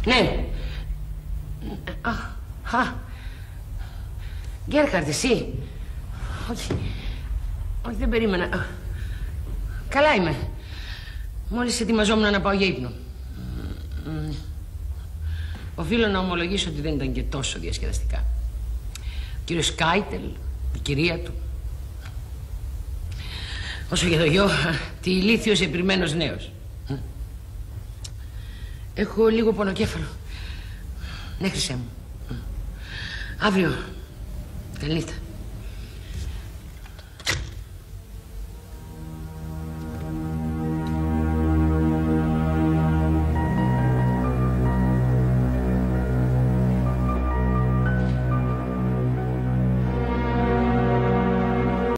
Ναι. Γκέρχαρντ, εσύ. Όχι. Όχι, δεν περίμενα. Καλά είμαι. Μόλις ετοιμαζόμουν να πάω για ύπνο. Οφείλω να ομολογήσω ότι δεν ήταν και τόσο διασκεδαστικά. Ο κύριος Κάιτελ, η κυρία του. Όσο για το γιο, τι ηλίθιος επιρμένος νέος. Έχω λίγο πονοκέφαλο. Ναι, Χρυσέ μου. Αύριο. Καληνύχτα.